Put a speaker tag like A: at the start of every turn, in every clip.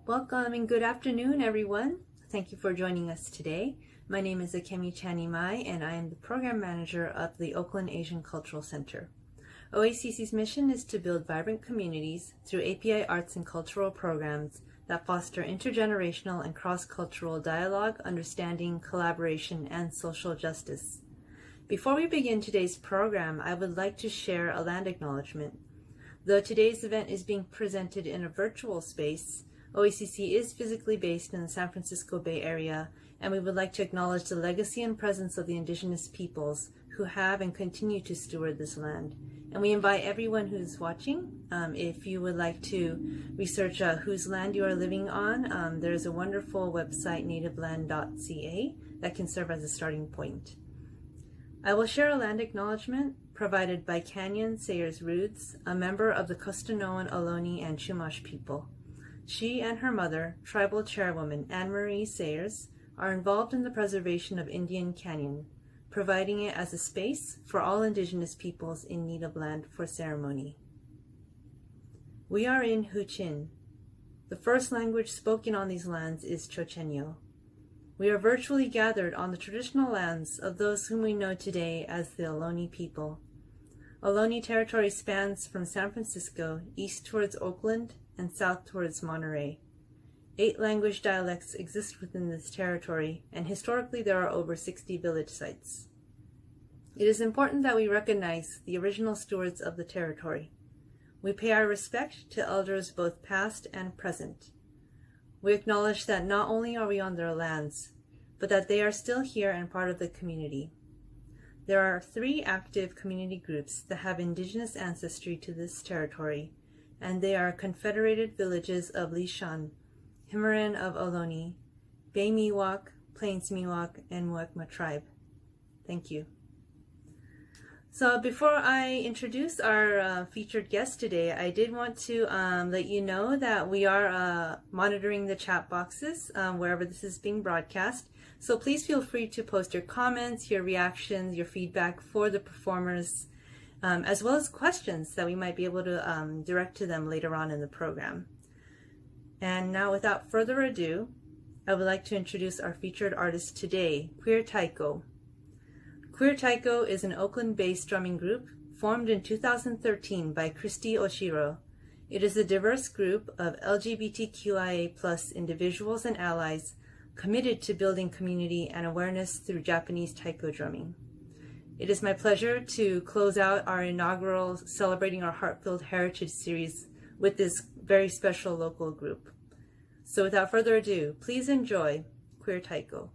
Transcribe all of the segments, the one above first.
A: Welcome and good afternoon, everyone. Thank you for joining us today. My name is Akemi Chanimai, and I am the Program Manager of the Oakland Asian Cultural Center. OACC's mission is to build vibrant communities through API arts and cultural programs that foster intergenerational and cross-cultural dialogue, understanding, collaboration, and social justice. Before we begin today's program, I would like to share a land acknowledgement. Though today's event is being presented in a virtual space, OACC is physically based in the San Francisco Bay Area, and we would like to acknowledge the legacy and presence of the indigenous peoples who have and continue to steward this land. And we invite everyone who's watching, if you would like to research whose land you are living on, there's a wonderful website, nativeland.ca, that can serve as a starting point. I will share a land acknowledgement provided by Canyon Sayers Roods, a member of the Costanoan, Ohlone, and Chumash people. She and her mother, tribal chairwoman Anne-Marie Sayers, are involved in the preservation of Indian Canyon, providing it as a space for all indigenous peoples in need of land for ceremony. We are in Huichin. The first language spoken on these lands is Chochenyo. We are virtually gathered on the traditional lands of those whom we know today as the Ohlone people. Ohlone territory spans from San Francisco east towards Oakland and south towards Monterey. 8 language dialects exist within this territory, and historically there are over 60 village sites. It is important that we recognize the original stewards of the territory. We pay our respect to elders both past and present. We acknowledge that not only are we on their lands, but that they are still here and part of the community. There are 3 active community groups that have indigenous ancestry to this territory, and they are Confederated Villages of Lishan, Himmaran of Ohlone, Bay Miwok, Plains Miwok, and Muwekma Tribe. Thank you. So before I introduce our featured guest today, I did want to let you know that we are monitoring the chat boxes wherever this is being broadcast. So please feel free to post your comments, your reactions, your feedback for the performers, as well as questions that we might be able to direct to them later on in the program. And now, without further ado, I would like to introduce our featured artist today, Queer Taiko. Queer Taiko is an Oakland-based drumming group formed in 2013 by Christy Oshiro. It is a diverse group of LGBTQIA+ individuals and allies committed to building community and awareness through Japanese taiko drumming. It is my pleasure to close out our inaugural Celebrating Our HeART-filled Heritage series with this very special local group. So without further ado, please enjoy Queer Taiko.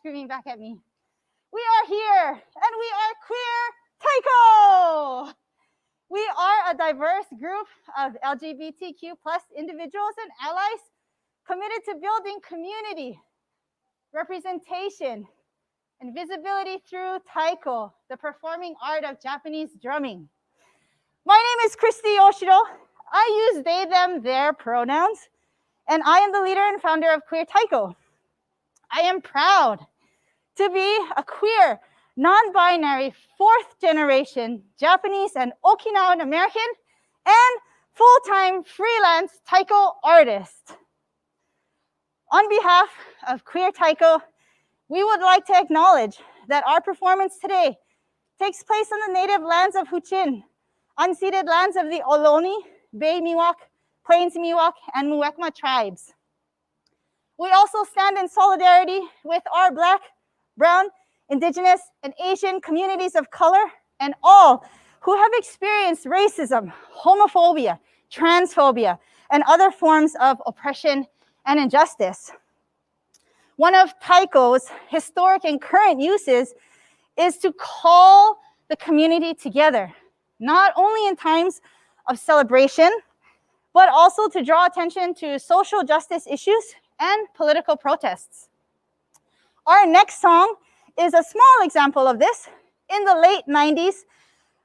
B: screaming back at me. We are here, and we are Queer Taiko. We are a diverse group of LGBTQ plus individuals and allies committed to building community, representation, and visibility through Taiko, the performing art of Japanese drumming. My name is Christy Yoshiro. I use they, them, their pronouns, and I am the leader and founder of Queer Taiko. I am proud to be a queer, non-binary, fourth-generation Japanese and Okinawan American and full-time freelance Taiko artist. On behalf of Queer Taiko, we would like to acknowledge that our performance today takes place on the native lands of Huichin, unceded lands of the Ohlone, Bay Miwok, Plains Miwok, and Muwekma tribes. We also stand in solidarity with our Black, Brown, Indigenous, and Asian communities of color and all who have experienced racism, homophobia, transphobia, and other forms of oppression and injustice. One of Taiko's historic and current uses is to call the community together, not only in times of celebration, but also to draw attention to social justice issues and political protests. Our next song is a small example of this. In the late 90s,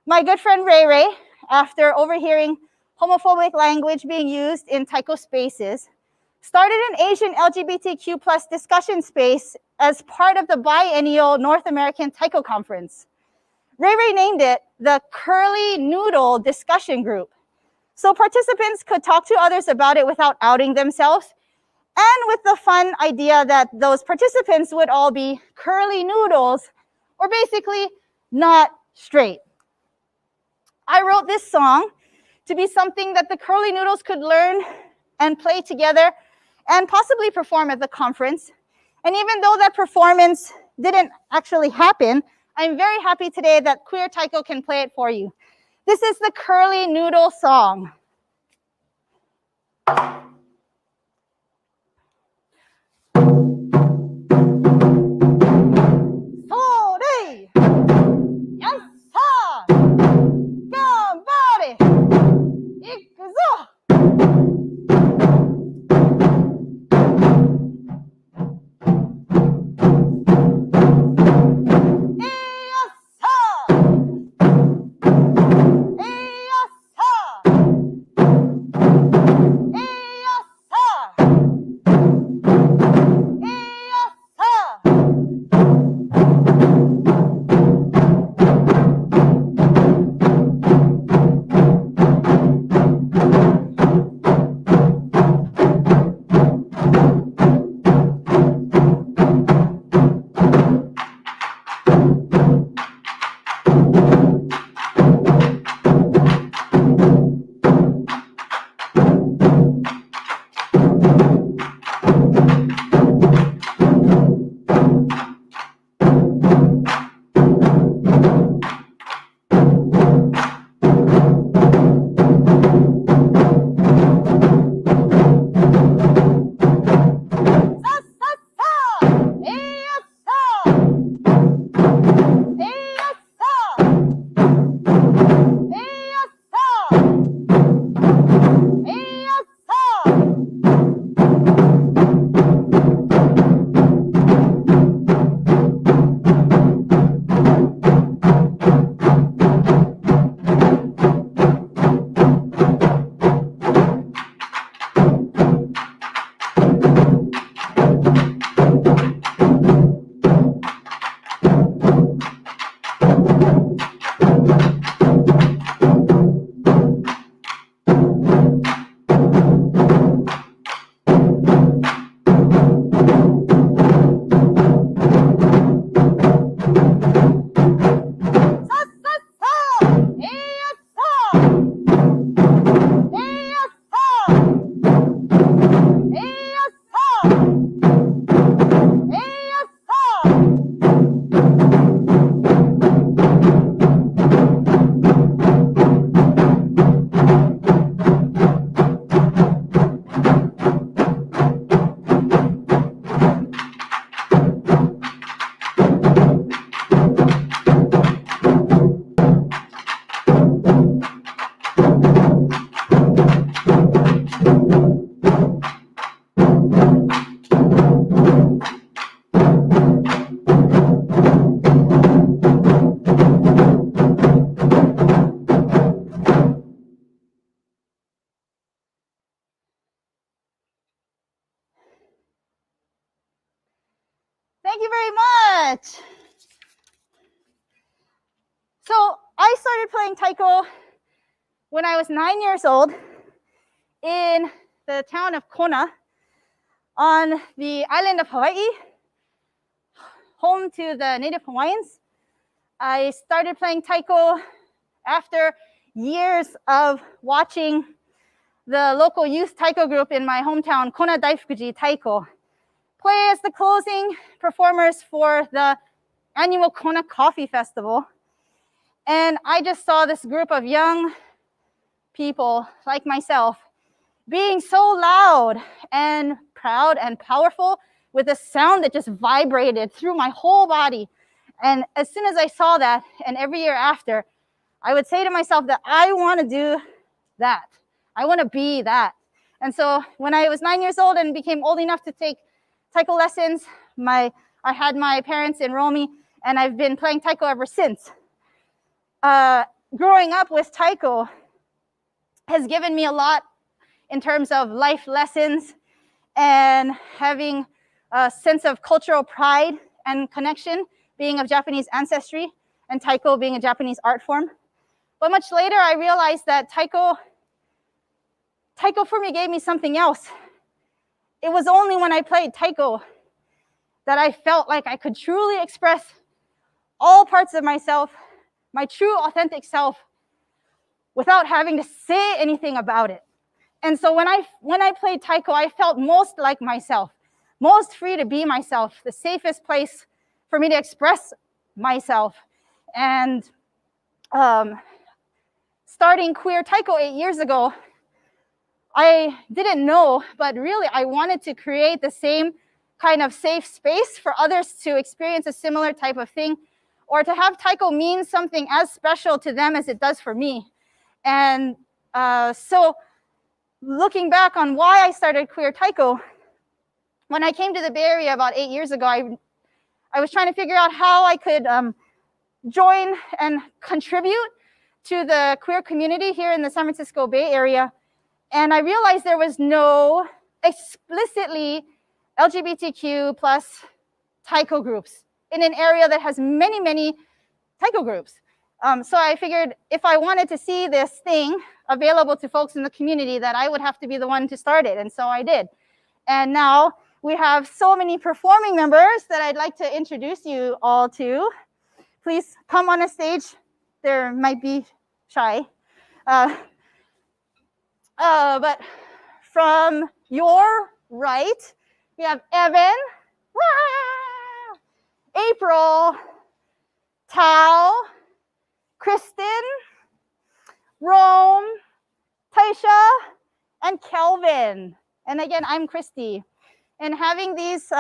B: my good friend Ray Ray, after overhearing homophobic language being used in Taiko spaces, started an Asian LGBTQ plus discussion space as part of the biennial North American Taiko Conference. Ray Ray named it the Curly Noodle Discussion Group, so participants could talk to others about it without outing themselves, and with the fun idea that those participants would all be curly noodles, or basically not straight. I wrote this song to be something that the curly noodles could learn and play together and possibly perform at the conference. And even though that performance didn't actually happen, I'm very happy today that Queer Taiko can play it for you. This is the Curly Noodle song. very much. So I started playing taiko when I was 9 years old in the town of Kona on the island of Hawaii, home to the native Hawaiians. I started playing taiko after years of watching the local youth taiko group in my hometown, Kona Daifukuji Taiko, play as the closing performers for the annual Kona Coffee Festival. And I just saw this group of young people like myself being so loud and proud and powerful with a sound that just vibrated through my whole body. And as soon as I saw that, and every year after, I would say to myself that I want to do that. I want to be that. And so when I was 9 years old and became old enough to take taiko lessons, I had my parents enroll me, and I've been playing taiko ever since. Growing up with taiko has given me a lot in terms of life lessons and having a sense of cultural pride and connection, being of Japanese ancestry, and taiko being a Japanese art form. But much later, I realized that taiko for me gave me something else. It was only when I played taiko that I felt like I could truly express all parts of myself, my true authentic self, without having to say anything about it. And so when I played taiko, I felt most like myself, most free to be myself, the safest place for me to express myself. And starting queer taiko 8 years ago, I didn't know, but really I wanted to create the same kind of safe space for others to experience a similar type of thing, or to have taiko mean something as special to them as it does for me. And so looking back on why I started queer taiko, when I came to the Bay Area about 8 years ago, I was trying to figure out how I could join and contribute to the queer community here in the San Francisco Bay Area. And I realized there was no explicitly LGBTQ plus taiko groups in an area that has many, many taiko groups. So I figured if I wanted to see this thing available to folks in the community, that I would have to be the one to start it. And so I did. And now we have so many performing members that I'd like to introduce you all to. Please come on a stage. There might be shy. But from your right, we have Evan, April, Tao, Kristen, Rome, Taisha, and Kelvin. And again, I'm Christy. And having these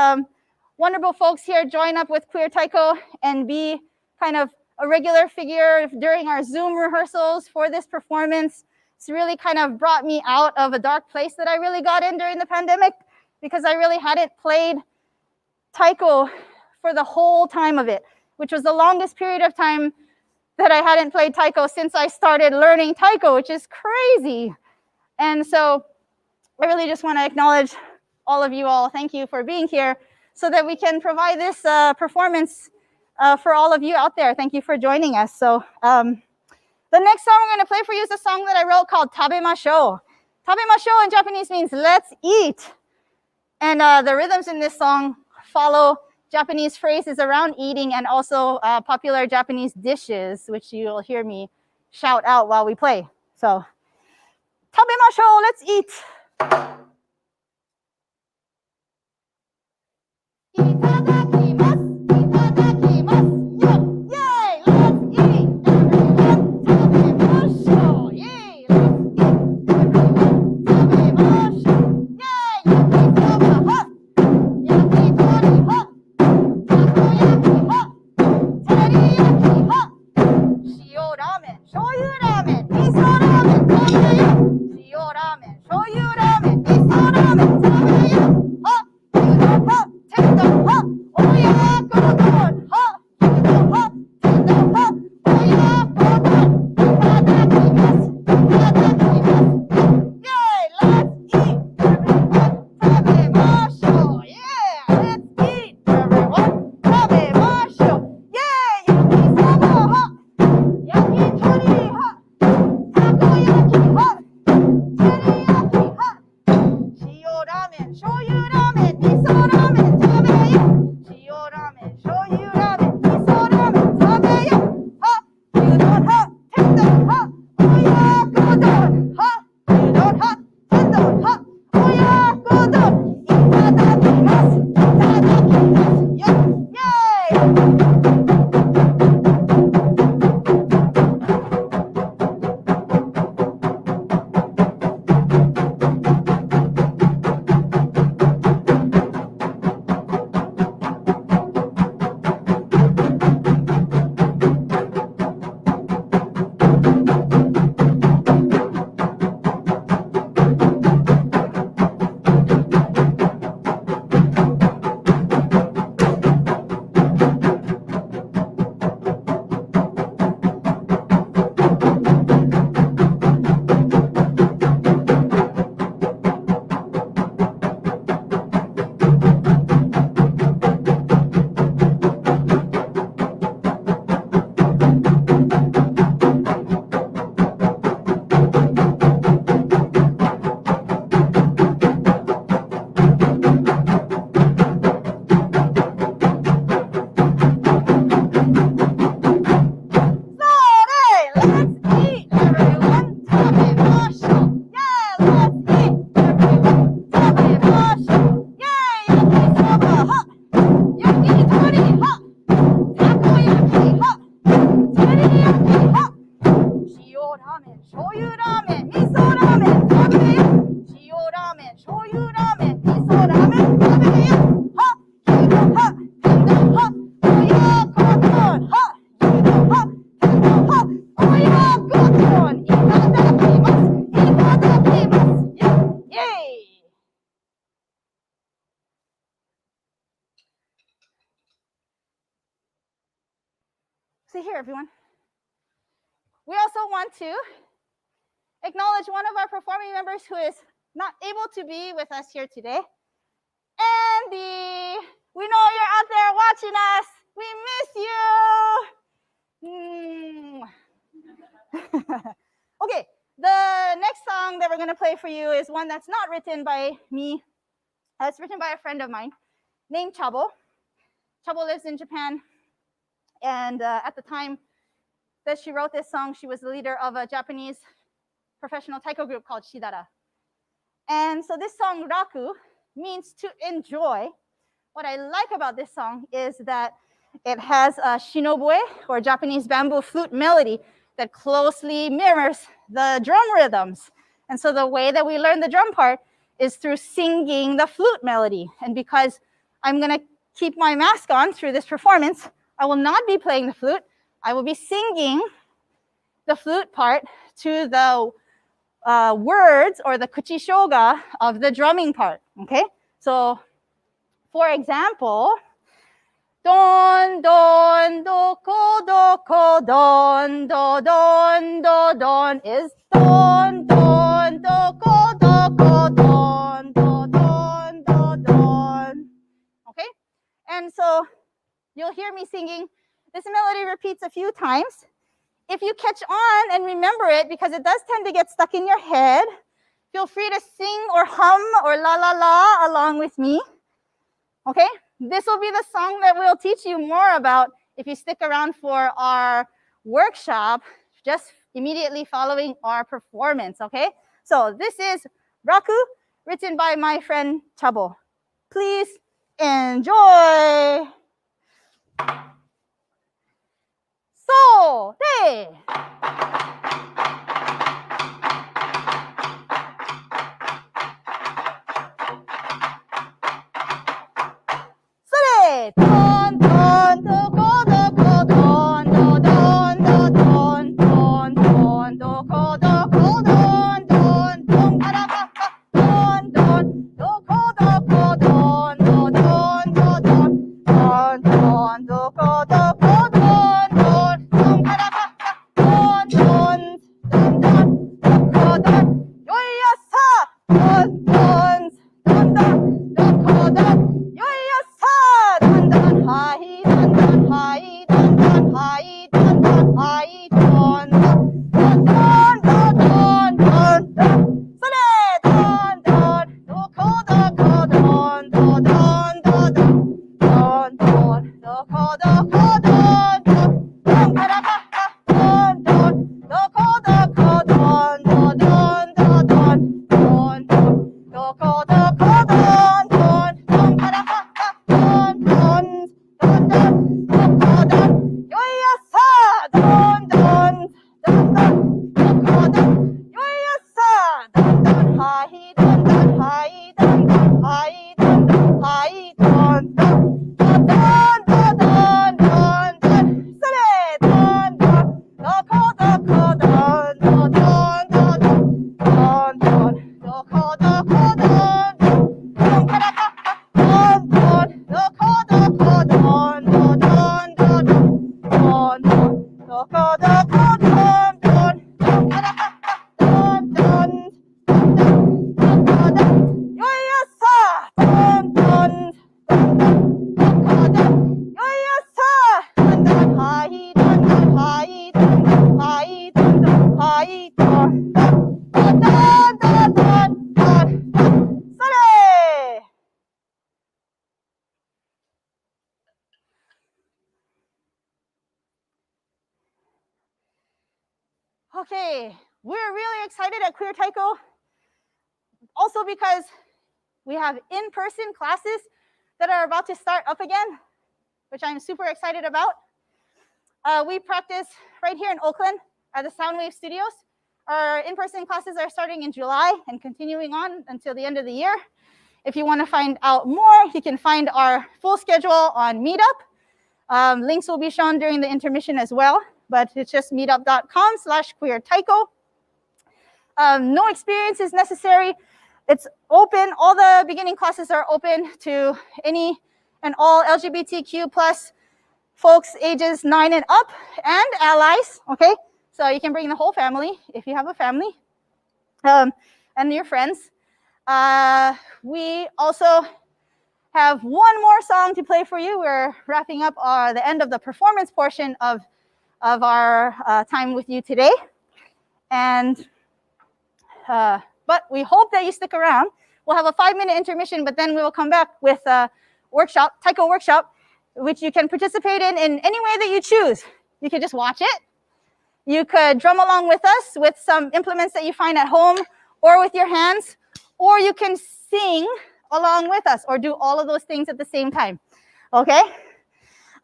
B: wonderful folks here join up with Queer Taiko and be kind of a regular figure during our Zoom rehearsals for this performance, it's really kind of brought me out of a dark place that I really got in during the pandemic, because I really hadn't played taiko for the whole time of it, which was the longest period of time that I hadn't played taiko since I started learning taiko, which is crazy. And so I really just want to acknowledge all of you all. Thank you for being here so that we can provide this performance for all of you out there. Thank you for joining us. So the next song I'm going to play for you is a song that I wrote called Tabemashou. Tabemashou in Japanese means let's eat. And the rhythms in this song follow Japanese phrases around eating and also popular Japanese dishes, which you'll hear me shout out while we play. So, Tabemashou, let's eat. Itadakimasu, itadakimasu, yay, let's eat. Everyone, tabemashou, yay, let's eat. Everyone, tabemashou, yay, yakisoba hot, yakitori hot, takoyaki hot, teriyaki hot, shio ramen, shoyu ramen, miso ramen, tabeyo, shio ramen, shoyu ramen, miso ramen, tabeyo, hot, udon hot, tendon hot, shoyu ramen, miso ramen, tabeyo. Shio ramen, shoyu ramen, miso ramen, tabeyo. Ha, hido ha, hido ha, oyakoton, ha, hido ha, hido ha, oyakoton. Itadakimasu, itadakimasu. Yay! See here, everyone. We also want to acknowledge one of our performing members who is not able to be with us here today. Andy, we know you're out there watching us. We miss you. Okay, the next song that we're going to play for you is one that's not written by me. It's written by a friend of mine named Chabo. Chabo lives in Japan. And at the time that she wrote this song, she was the leader of a Japanese professional taiko group called Shidara. And so this song, Raku, means to enjoy. What I like about this song is that it has a shinobue, or Japanese bamboo flute melody, that closely mirrors the drum rhythms. And so the way that we learn the drum part is through singing the flute melody. And because I'm going to keep my mask on through this performance, I will not be playing the flute. I will be singing the flute part to the words or the kuchishoga of the drumming part, okay? So, for example, don, don, doko, doko, don, do, don, do, don is don, don, doko, doko, don, do, don, do, don, okay? And so, you'll hear me singing. This melody repeats a few times. If you catch on and remember it, because it does tend to get stuck in your head, feel free to sing or hum or la la la along with me. Okay? This will be the song that we'll teach you more about if you stick around for our workshop, just immediately following our performance. Okay? So this is Raku, written by my friend Chabo. Please enjoy. So, hey. Sore. Don, don, do, ko, do, ko, don, do, don, do, don, don, don, do, ko, do, ko, don, don, don, para, pa, pa, don, don, do, ko, do, ko, don, do, don, do, don, don, don, do, ko, do, ko, don, don, don, para, pa, pa, don, don, don, don, do, ko, don, yoyasa, don, don, don, don, do, ko, don, yoyasa, don, don, hai, don, don, hai, don, don, hai, don, don, hai, don, don, don, don, don, don, don, sore, don, don, do, ko, do, ko, don, do, don, do, don, don, don, do, ko, do, ko, don, don, don, para, pa, pa, don, don, do, ko, do, ko, don, do, don, do, don, don, don, do, ko, do, ko, don, don, don, para, pa, pa, don, don, don, don, do, ko, don, yoyasa, don, don, don, don, do, ko, don, yoyasa, don, don, hai, don, don, hai, don, don, hai, don, don, hai, don, don, don, don, don, don, don, sore, don, don, do, ko, don, do, don, do, don, don, don, do, ko, do, ko, don, don, para, pa, pa, don, don, do, ko, do, ko, don, do, don, do, don, don, don, do, ko, do, ko, don, don, don, para, pa, pa, don, don, don, don, do, ko, don, yoyasa, don, don, don, don, do, ko, don, yoyasa, don, don, hai, don, don, hai, don, don, hai, don, don, hai, don, don, don, don, don, don, don, don, sore. Okay, we're really excited at Queer Taiko, also because we have in-person classes that are about to start up again, which I'm super excited about. We practice right here in Oakland at the Soundwave Studios. Our in-person classes are starting in July and continuing on until the end of the year. If you want to find out more, you can find our full schedule on Meetup. Links will be shown during the intermission as well, but it's just meetup.com/queertaiko. No experience is necessary. It's open. All the beginning classes are open to any and all LGBTQ plus folks ages 9 and up and allies, okay? So you can bring the whole family if you have a family and your friends. We also have one more song to play for you. We're wrapping up the end of the performance portion of our time with you today. And but we hope that you stick around. We'll have a 5-minute intermission, but then we will come back with a workshop, Taiko workshop, which you can participate in any way that you choose. You could just watch it. You could drum along with us with some implements that you find at home or with your hands, or you can sing along with us or do all of those things at the same time, okay?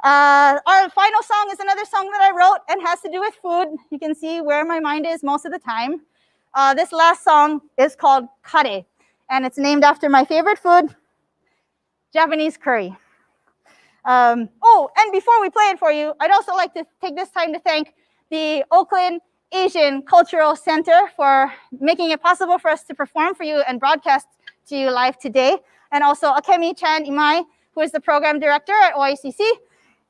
B: Our final song is another song that I wrote and has to do with food. You can see where my mind is most of the time. This last song is called Kare, and it's named after my favorite food, Japanese curry. Oh, and before we play it for you, I'd also like to take this time to thank the Oakland Asian Cultural Center for making it possible for us to perform for you and broadcast to you live today, and also Akemi-chan Imai, who is the program director at OACC,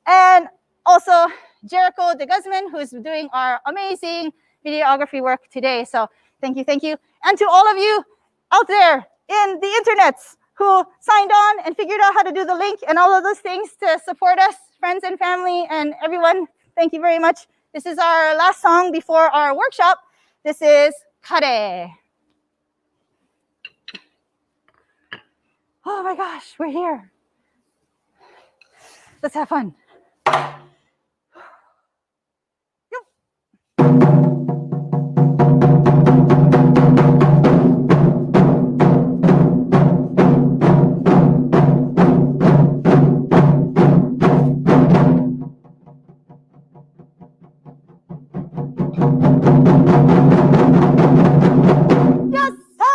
B: and also Jericho de Guzman, who's doing our amazing videography work today. So thank you, thank you. And to all of you out there in the internets who signed on and figured out how to do the link and all of those things to support us, friends and family and everyone, thank you very much. This is our last song before our workshop. This is Kare. Oh my gosh, we're here. Let's have fun. Yes, sir.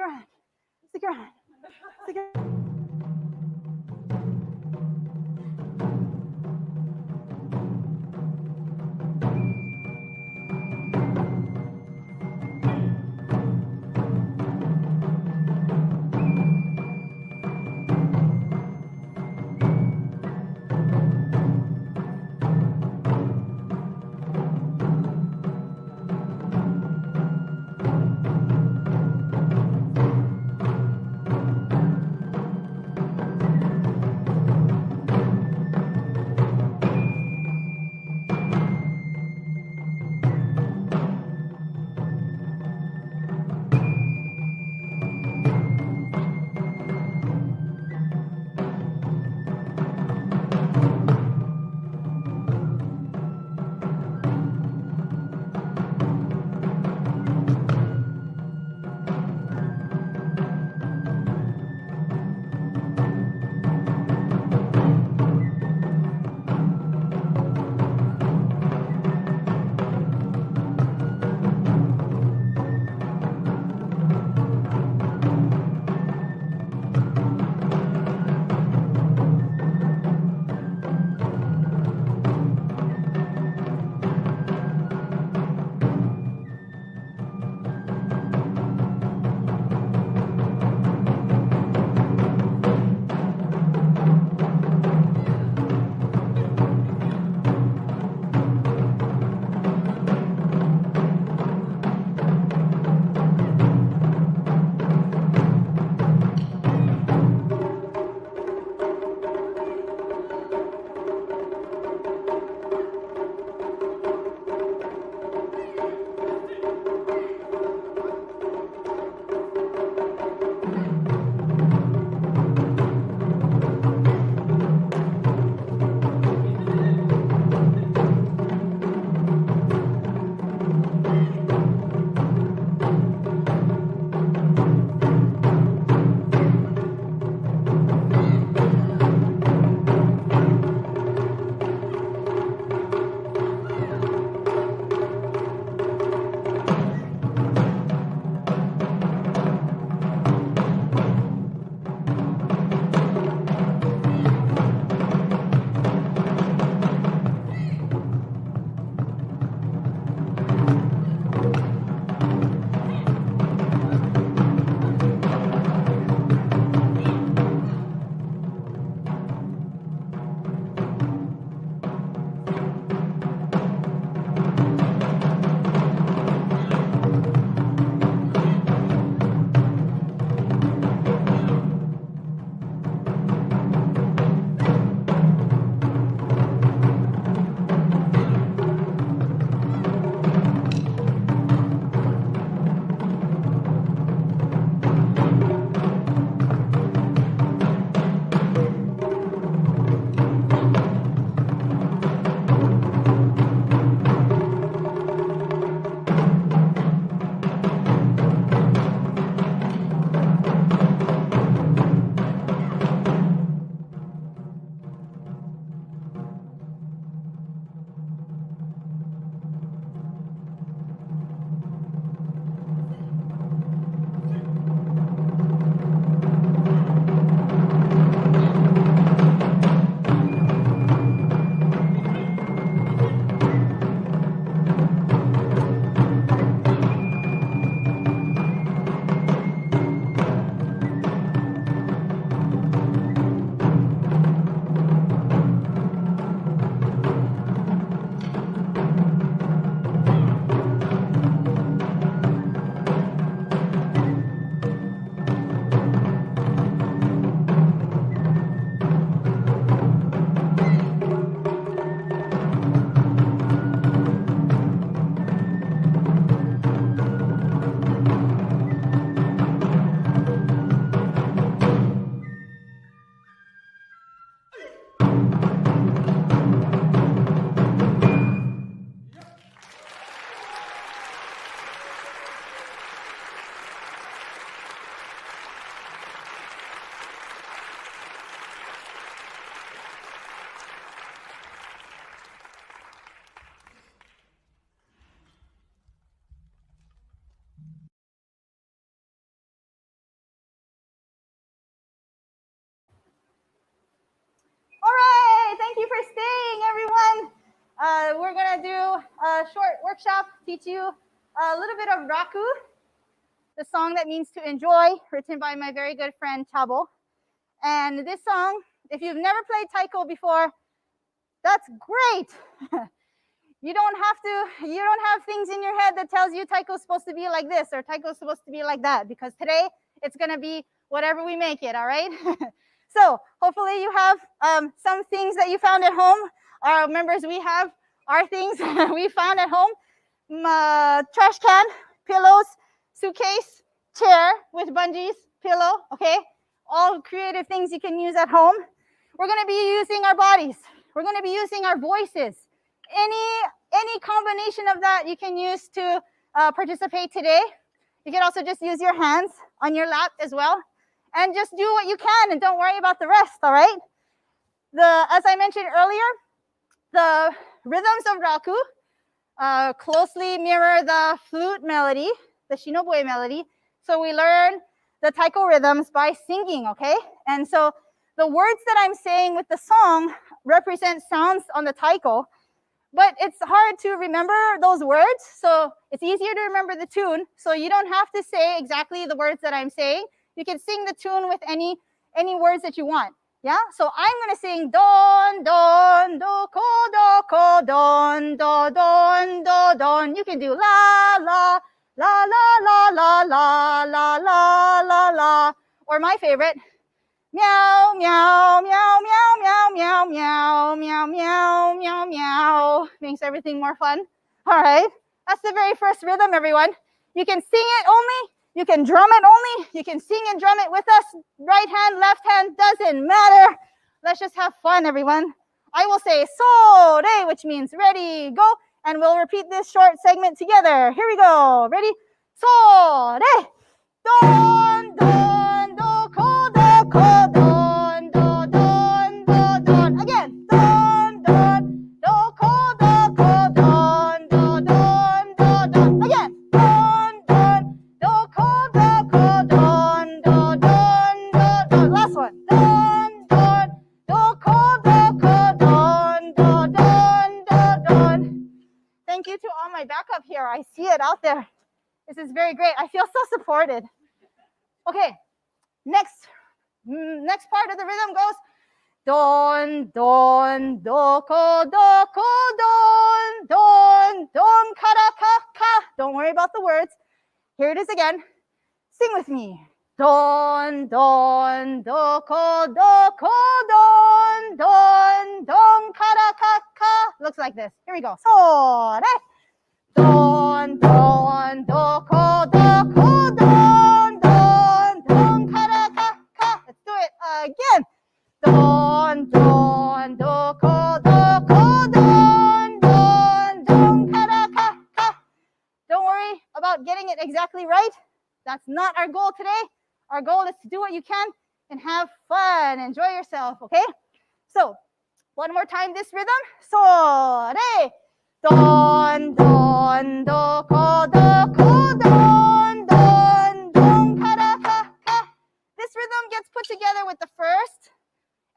B: your hand. Stick your hand. Stick your hand. workshop, teach you a little bit of raku, the song that means to enjoy, written by my very good friend Chabo. And this song, if you've never played taiko before, that's great. You don't have things in your head that tells you taiko's supposed to be like this or taiko's supposed to be like that, because today it's going to be whatever we make it, all right? So hopefully you have some things that you found at home. Our members, we have our things we found at home. Trash can, pillows, suitcase, chair with bungees, pillow, okay? All creative things you can use at home. We're going to be using our bodies. We're going to be using our voices. Any combination of that you can use to participate today. You can also just use your hands on your lap as well. And just do what you can and don't worry about the rest, all right? As I mentioned earlier, the rhythms of raku closely mirror the flute melody, the shinobue melody. So we learn the taiko rhythms by singing, okay? And so the words that I'm saying with the song represent sounds on the taiko, but it's hard to remember those words. So it's easier to remember the tune. So you don't have to say exactly the words that I'm saying. You can sing the tune with any words that you want. Yeah? So I'm going to sing don, don, do, ko, don, do, don, do, don. You can do la, la, la, la, la, la, la, la, la, la, la. Or my favorite, meow, meow, meow, meow, meow, meow, meow, meow, meow, meow. Makes everything more fun. All right. That's the very first rhythm, everyone. You can sing it only. You can drum it only. You can sing and drum it with us. Right hand, left hand, doesn't matter. Let's just have fun, everyone. I will say so, re, which means ready, go. And we'll repeat this short segment together. Here we go. Ready? So, re. Don, don, do, ko, don, do, don, do, don. Again. Don, don, do, ko, don, do, don, do, don. Again. Don, don, do, ko, don, do, don, do, don. Last one. Don, don, do, ko, don, do, don, do, don. Thank you to all my backup here. I see it out there. This is very great. I feel so supported. Okay, next part of the rhythm goes don, don, do, ko, don, don, kara, ka. Don't worry about the words. Here it is again. Sing with me. Don, don, do, ko, don, don, kara, ka. Looks like this. Here we go. So, re. Don, don, do, ko, don, don, kara, ka. Let's do it again. Don, don, do, ko, don, don, kara, ka. Don't worry about getting it exactly right. That's not our goal today. Our goal is to do what you can and have fun. Enjoy yourself, okay? So, one more time this rhythm. So, re. Don, don, do, ko, don, don, kara, ka. This rhythm gets put together with the first,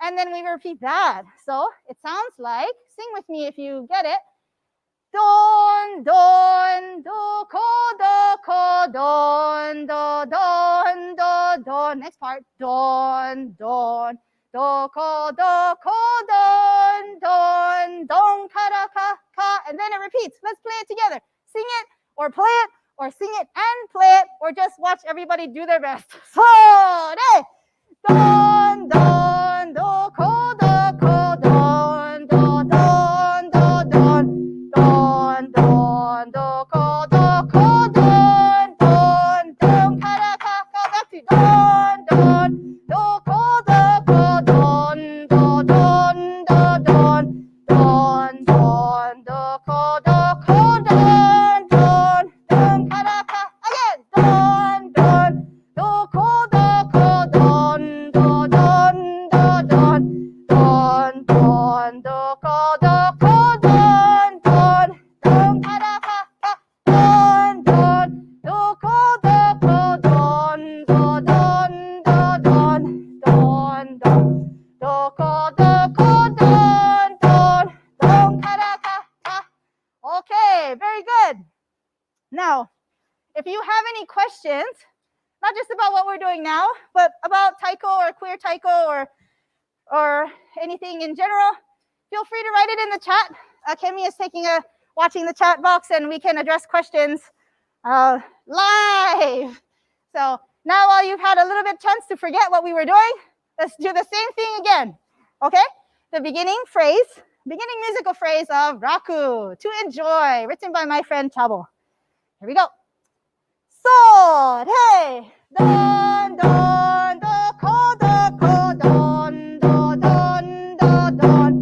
B: and then we repeat that. So it sounds like, sing with me if you get it. Don, don, do, ko, don, don. Next part. Don, don. Do, ko, don, don, kara, ka. And then it repeats. Let's play it together. Sing it, or play it, or sing it and play it, or just watch everybody do their best. So, re. Don, don, do, ko, don, don, don, don, do, ko, don, don, kara, ka. Back to don, don, do, ko, don, don, do, ko, don, kara, ka. Again. Don, don, do, ko, don, don, Now, if you have any questions, not just about what we're doing now, but about Taiko or queer Taiko or anything in general, feel free to write it in the chat. Kemi is watching the chat box, and we can address questions live. So now, while you've had a little bit chance to forget what we were doing, let's do the same thing again. Okay? The beginning musical phrase of Raku, to enjoy, written by my friend Chabo. Here we go. So, hey, don, don, do, ko, don, do, don, do, don,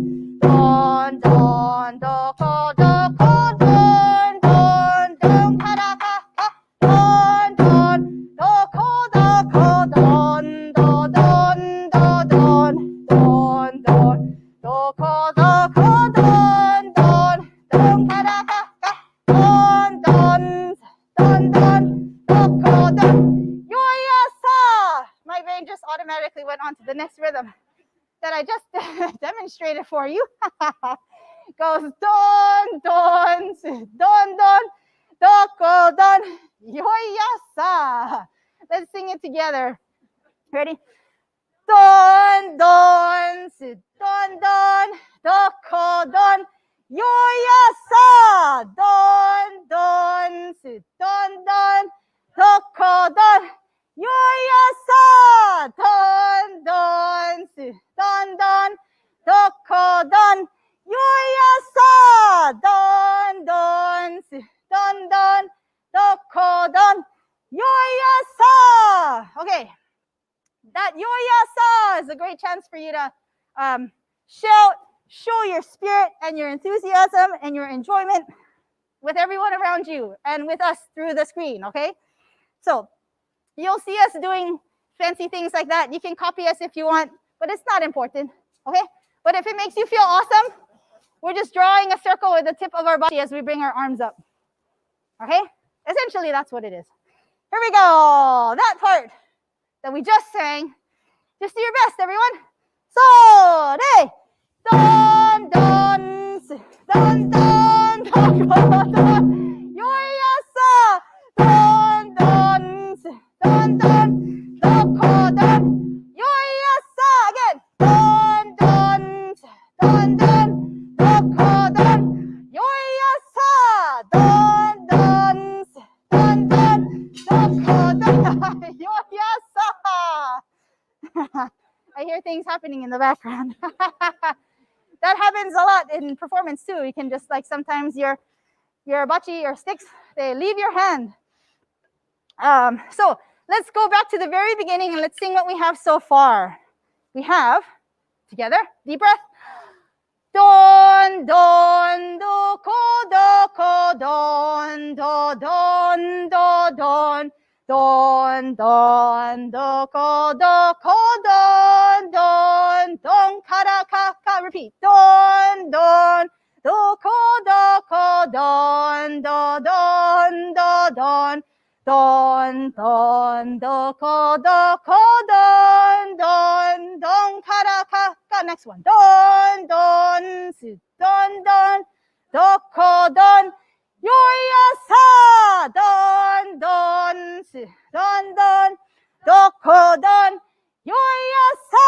B: don, don, do, ko, don, don, para, ka, don, don, do, ko, don, don, don, don, don, do, ko, don, don, para, ka, don, don, my brain just automatically went on to the next rhythm that I just demonstrated for you. Goes don, don, don, don, doko, don, yoyasa. Let's sing it together. Ready? Don, don, don, don, doko, don, yoyasa. Don, don, don, don, doko, don, yoyasa. Don, don, don, don, doko, don, yoyasa. Don, don, don, don, doko, don, yoyasa. Okay. That yoyasa is a great chance for you to show your spirit and your enthusiasm and your enjoyment with everyone around you and with us through the screen, okay? So you'll see us doing fancy things like that. You can copy us if you want, but it's not important, okay? But if it makes you feel awesome, we're just drawing a circle with the tip of our body as we bring our arms up, okay? Essentially, that's what it is. Here we go. That part that we just sang. Just do your best, everyone. So, hey, don, don, don, don, don, don, yoyasa, don, don, don, don, doko, don, yoyasa. Again, don, don, don, don, doko, don, yoyasa, don, don, don, don, doko, don, yoyasa. I hear things happening in the background. That happens a lot in performance too. You can just like sometimes your bachi or sticks, they leave your hand. So let's go back to the very beginning and let's sing what we have so far. We have, together, deep breath. Don, don, do, ko, don, do, don, do, don. Don, don, do, ko, don, don, kara, ka, repeat. Don, don, do, ko, don, do, don, do, don. Don, don, do, ko, don, don, kara, ka. Next one. Don, don, don, do, ko, don. Yoyasa, don, don, don, don, doko, don, yoyasa.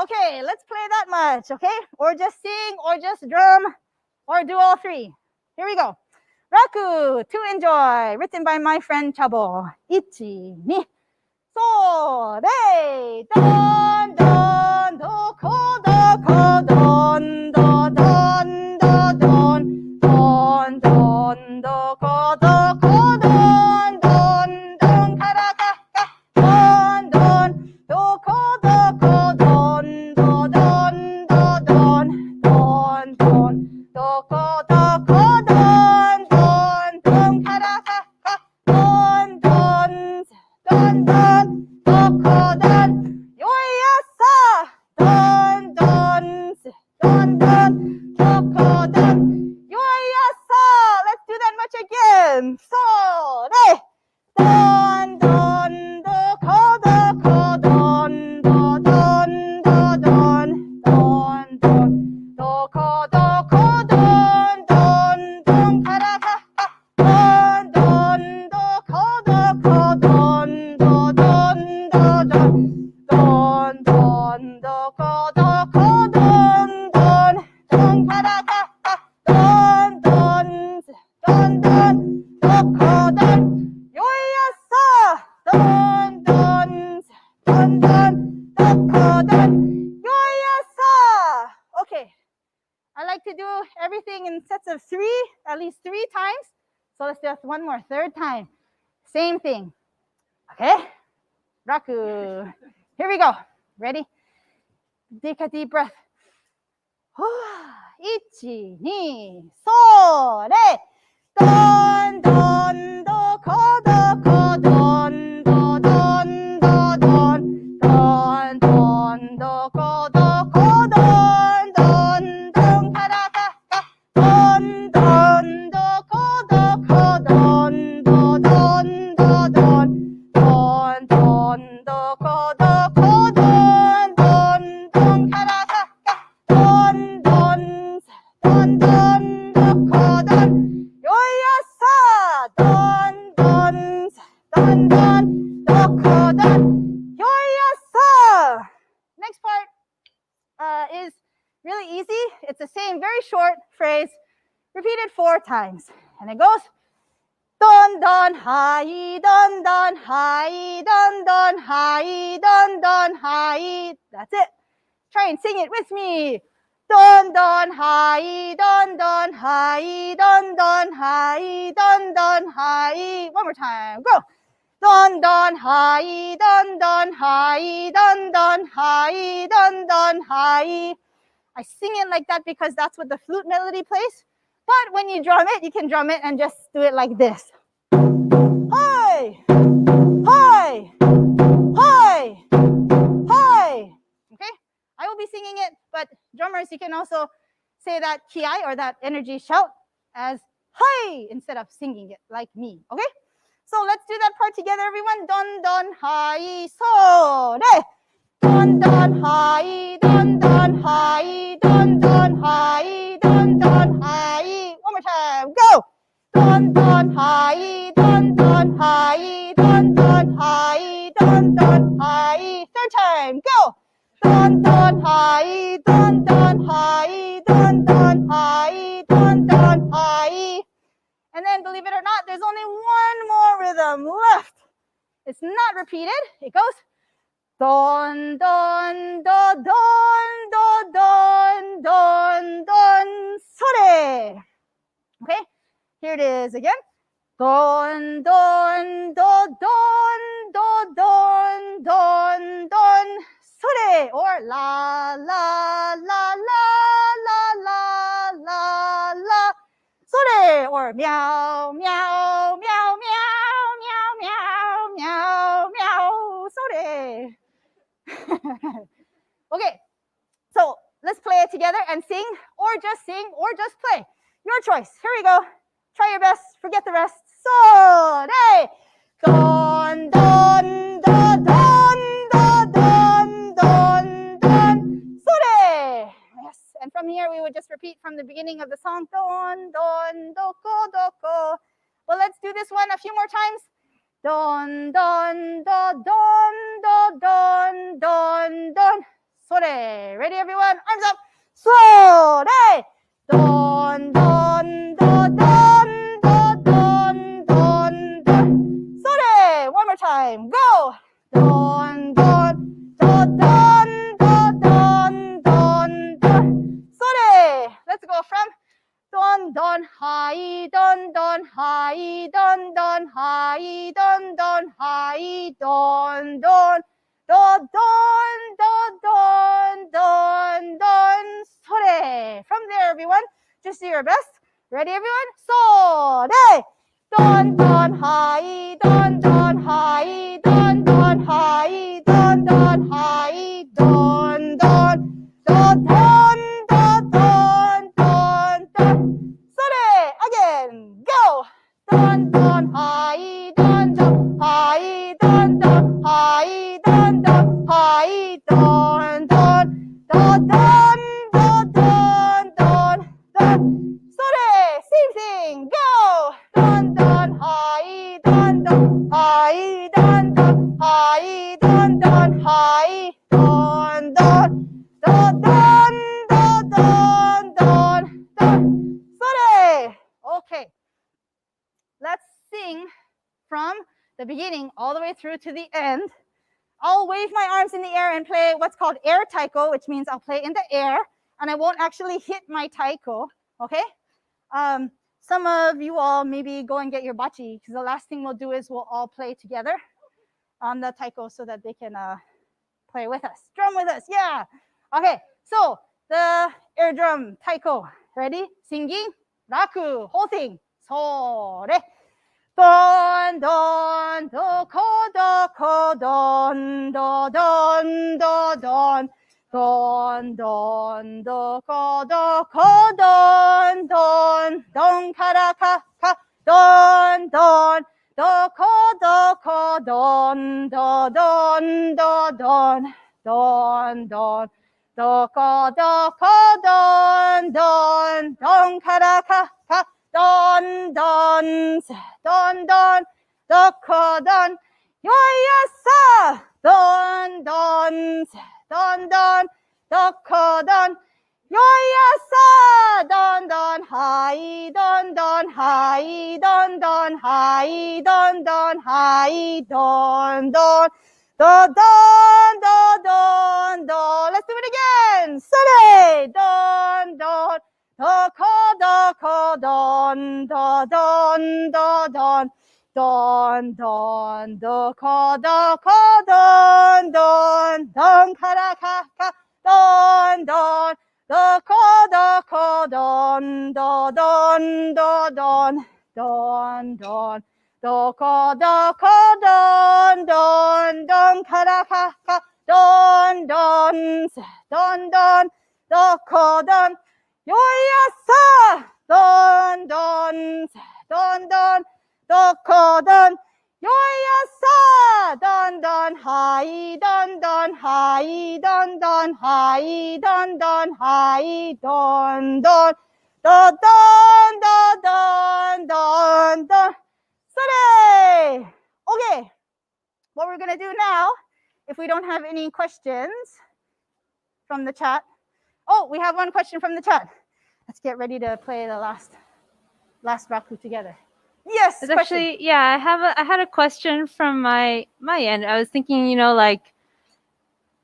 B: Okay, let's play that much, okay? Or just sing, or just drum, or do all three. Here we go. Raku, to enjoy, written by my friend Chabo. Ichi, ni, so, re, don, don, doko, don, do, don, do, don. Don, don, do, ko, don, don, kara, ka, don, don, do, ko, don, do, don, do, don, don, don, do, ko, don, don, kara, ka, don, don, do, ko, don, yoyasa, don, don, don, least 3 times. So let's do it one more, third time. Same thing. Okay? Raku. Here we go. Ready? Take a deep breath. 1、2、それ。どんどんどこどこどんどどんどどんどんどんどこどこどんどんどんからかかどんどんどこどこどんどどんどどんどんどんどこどこどんどんどんからかかどんどんどんどんどこどんよいよさどんどんどんどんどこどんよいよさ Next part is really easy. It's the same very short phrase repeated 4 times. And it goes don don hai don don hai don don hai don don hai. That's it. Try and sing it with me. Don don hai don don hai don don hai don don hai. One more time. Go. Don don hai don don hai don don hai don don hai. I sing it like that because that's what the flute melody plays. But when you drum it, you can drum it and just do it like this. Hi, hi, hi, hi. Okay? I will be singing it, but drummers, you can also say that ki or that energy shout as hi instead of singing it like me. Okay? So let's do that part together, everyone. Don don hai so re. Don don hai don don hai don don hai don don hai. One more time. Go. Don don hai don don hai don don hai don don hai. Third time. Go. Don don hai don don hai don don hai don don hai. And then, believe it or not, there's only one more rhythm left. It's not repeated. It goes don don do don do don don don sore. Okay, here it is again. Don don do don do don don don sore, or la la la la la la la la sore, or meow meow meow meow meow meow meow meow sore. Okay, so let's play it together and sing, or just play. Your choice. Here we go. Try your best. Forget the rest. So, re. Don, don, do, don, do, don, don, don. So, re. Yes. And from here, we would just repeat from the beginning of the song. Don, don, doko, doko. Well, let's do this one a few more times. Don, don, do, don, do, don, don, don. So, re. Ready, everyone? Arms up. So, re. Don, don, do, don, do, don, don, don. So, re. One more time. Go. Don, don, do, don, do, don, don, don. So, re. Let's go from don, don, hai, don, don, hai, don, don, hai, don, don, hai, don, don. Do, don, do, don, don, don, sore. From there, everyone, just do your best. Ready, everyone? Sore. Don, don, hai, don, don, hai, don, don, hai, don, don, hai, don, don, do, don, do, don, don, don. Sore. Again. Go. Don, don, hai, don, don, hai, don, don, hai, don, don, hai, don, don, do, don, do, don, don, don. Sore. Same thing. Go. Don, don, hai, don, don, hai, don, don, hai, don, don, hai, don, don, do, don, do, don, don, don. Sore. Okay. Let's sing from the beginning all the way through to the end. I'll wave my arms in the air and play what's called air taiko, which means I'll play in the air, and I won't actually hit my taiko, okay? some of you all maybe go and get your bachi, because the last thing we'll do is we'll all play together on the taiko so that they can play with us, drum with us. Yeah. Okay, so the air drum taiko. Ready? Singing, raku, whole thing. So re. Don don do ko don do don do don don don do ko don don kara ka don don do ko don do don don don do ko don don kara ka don do ko don yo sa don do ko don yo sa don hi don hi don hi don hi don let's do it again. Sole don do ko don do ko don kara ka don do ko don do ko don kara ka don do ko don yo sa don do ko don yo sa don hi don hi don hi don hi don Sore! Okay, what we're gonna do now, if we don't have any questions from the chat. Oh, we have one question from the chat. Let's get ready to play the last raku together. Yes,
A: It's actually, yeah, I had a question from my end. I was thinking, like,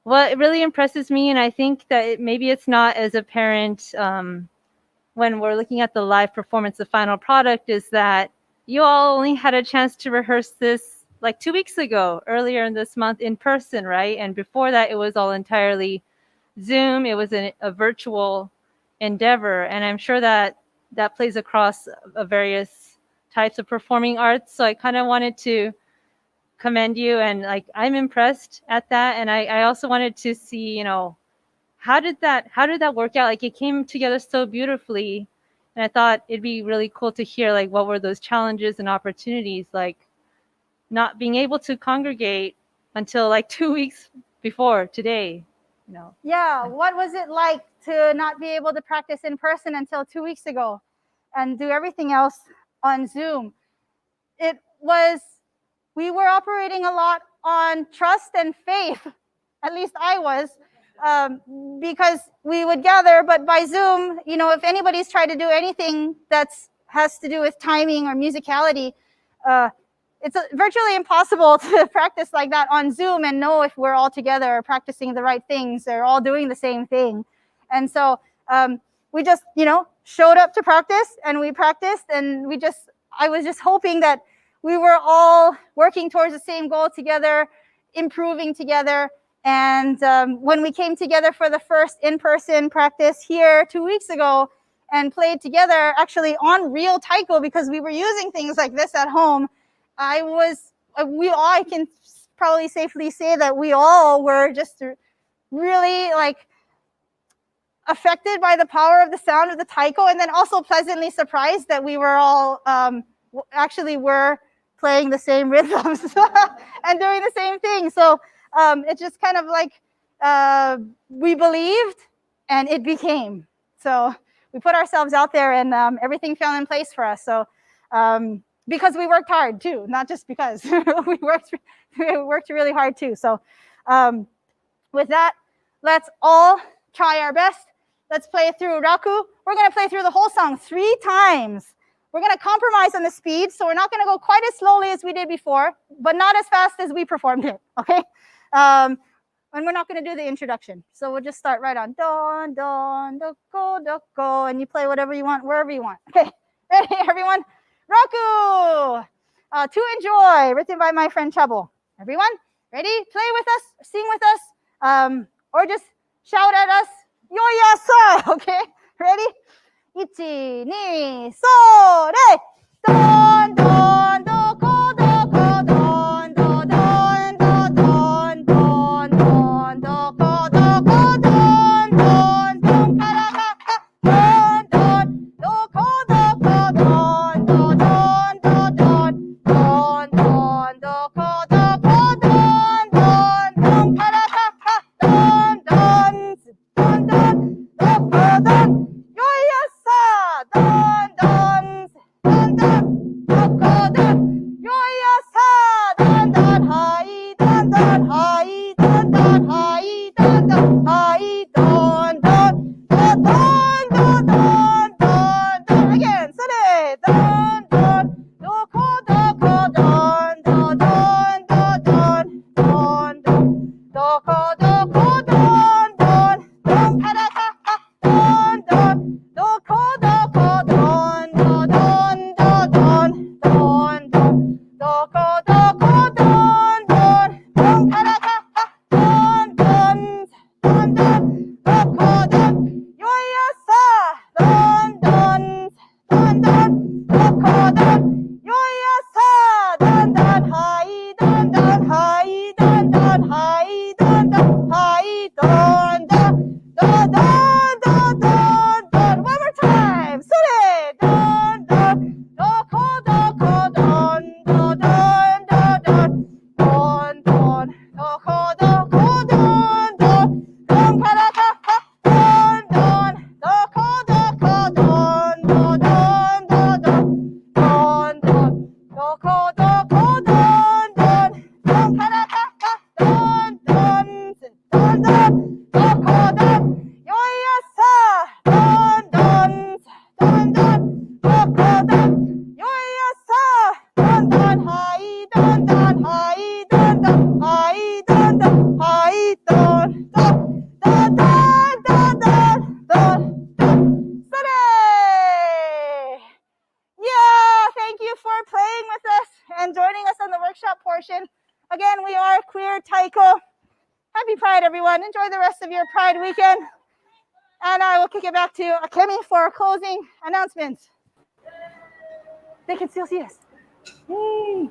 A: what really impresses me, and I think that maybe it's not as apparent when we're looking at the live performance, the final product, is that you all only had a chance to rehearse this like 2 weeks ago, earlier in this month in person, right? And before that, it was all entirely Zoom. It was a virtual endeavor, and I'm sure that plays across various types of performing arts. So I kind of wanted to commend you, and like I'm impressed at that. And I also wanted to see, how did that work out? Like it came together so beautifully, and I thought it'd be really cool to hear like what were those challenges and opportunities, like not being able to congregate until like 2 weeks before today.
B: Yeah, what was it like to not be able to practice in person until 2 weeks ago and do everything else on Zoom? We were operating a lot on trust and faith, at least I was, because we would gather, but by Zoom, if anybody's tried to do anything that has to do with timing or musicality, it's virtually impossible to practice like that on Zoom and know if we're all together practicing the right things or all doing the same thing. And so we just, showed up to practice, and we practiced, and I was just hoping that we were all working towards the same goal together, improving together. And when we came together for the first in-person practice here 2 weeks ago and played together actually on real taiko, because we were using things like this at home, I can probably safely say that we all were just really like affected by the power of the sound of the taiko, and then also pleasantly surprised that we were all actually were playing the same rhythms and doing the same thing. So it's just kind of like we believed and it became. So we put ourselves out there, and everything fell in place for us. So because we worked hard too, not just because we worked really hard too. So with that, let's all try our best. Let's play through raku. We're going to play through the whole song 3 times. We're going to compromise on the speed, so we're not going to go quite as slowly as we did before, but not as fast as we performed it, okay? And we're not going to do the introduction. So we'll just start right on don, don, do, go, and you play whatever you want, wherever you want. Okay, Ready, everyone? Roku! To Enjoy, written by my friend Chabo. Everyone, ready? Play with us, sing with us, or just shout at us. Yoyasa! Okay, ready? 1、2、それ! Don, don, doko, doko, don, don, don, don, don, don, don, doko, doko, don, don, don, karaka, don, don, doko, doko, don, don, don, don, don, don, don, doko, doko, don, don, don, karaka, don, don, don, don, doko, don. Yoyasa, don, don, don, don, doko, don. Yoyasa, don, don, hai, don, don, hai, don, don, hai, don, don, hai, don, don, don, don, don, don, don. Again, sore, don, don, doko, doko, don, don, don, don, don, don, don, doko, doko, don, don, don, karaka, don, don, doko, doko, don, don, don, don, don, don, don, doko, doko, don, don, don, karaka, don, don, don, don, doko, don. Yoyasa, don, don, don, don, doko, don. Yoyasa, don, don, hai, don, don, hai, don, don, hai, don, don, hai, don, don, don, don, don, don, don. One more time. Sore, don, don, doko, doko, don, don, don, don, don, don, don, doko, doko, don, don, don, karaka, don, don, doko, doko, don, don, don, don, don, don, don, doko, doko, don, don, don, karaka, don, don, don, don, doko, don. Yoyasa, don, don, don, don, doko, don. Yoyasa, don, don, hai, don, don, hai, don, don, hai, don, don, hai, don, don, don, don, don, don, don, don. Sore! Yeah, thank you for playing with us and joining us on the workshop portion. Again, we are Queer Taiko. Happy Pride, everyone. Enjoy the rest of your Pride weekend. And I will kick it back to Akemi for closing announcements. They can still see us.
A: Yay.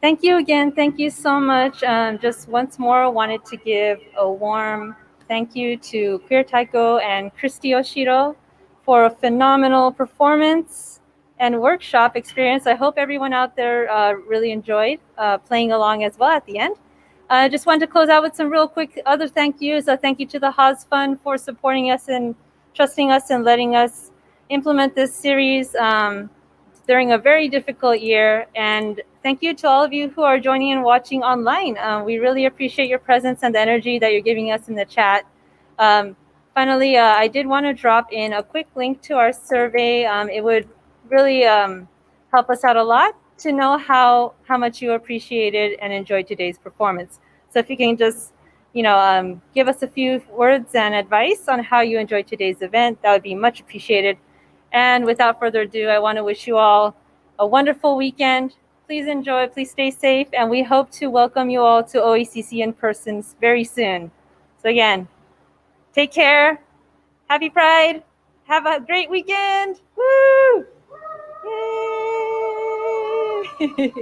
A: Thank you again. Thank you so much. Just once more, wanted to give a warm thank you to Queer Taiko and Christy Oshiro for a phenomenal performance and workshop experience. I hope everyone out there really enjoyed playing along as well at the end. I just wanted to close out with some real quick other thank yous. Thank you to the Haas Fund for supporting us and trusting us and letting us implement this series during a very difficult year. And thank you to all of you who are joining and watching online. We really appreciate your presence and the energy that you're giving us in the chat. Finally, I did want to drop in a quick link to our survey. It would really help us out a lot to know how much you appreciated and enjoyed today's performance. So if you can just, give us a few words and advice on how you enjoyed today's event, that would be much appreciated. And without further ado, I want to wish you all a wonderful weekend. Please enjoy, please stay safe, and we hope to welcome you all to OACC in person very soon. So again, take care. Happy Pride. Have a great weekend. Woo! Yay!